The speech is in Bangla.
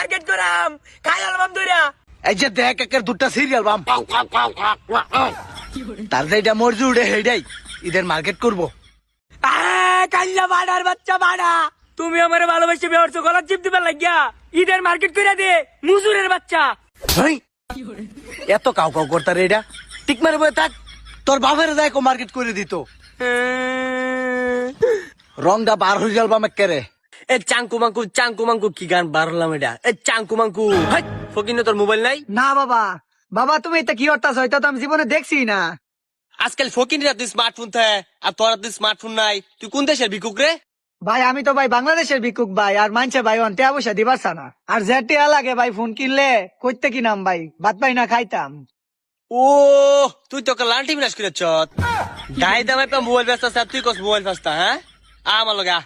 মার্কেট করাম খাই অ্যালবাম ধইরা এই যে দেখ একের দুটা সিরিয়াল বাম তার যেটা মরজু উঠে হেডাই ঈদের মার্কেট করবো। কাল্লা বাড়ার বাচ্চা বাড়া তুমি আমার ভালোবাসে বেহরছো গলার চিপ দিবার লাগিয়া ঈদের মার্কেট কইরা দে মুজুরের বাচ্চা। হেই, এত কাউ কাউ করতার এটা টিক মারে বয়ে থাক, তোর বাপের যায় মার্কেট করে দিত। রংটা বার হয়ে গেল বাম একেরে। এ চাঙ্কু মাঙ্কু কি গান বার হলাম এটা? এ চাঙ্কু মাঙ্কু ফকিনে তোর মোবাইল নাই? না বাবা, বাবা তুমি এটা কি করতেছ? এটা তো আমি জীবনে দেখছি না। আজকাল ফকিনিরা তুই স্মার্টফোন থাকে আর তোর তুই স্মার্টফোন নাই, তুই কোন দেশের ভিক্ষুক রে? ভাই আমি তো ভাই বাংলাদেশের ভিক্ষুক ভাই, আর মানছে ভাই অন টিয়া পয়সা দিবার না। আর যে টিয়া লাগে ভাই ফোন কিনলে কইতে কিনাম ভাই, ভাত পাই না খাইতাম। ও তুই তো লান্টি বিনাশ করে চত গায়ে দামে মোবাইল ব্যস্ত তুই কস মোবাইল ব্যস্ত হ্যাঁ আমার লগা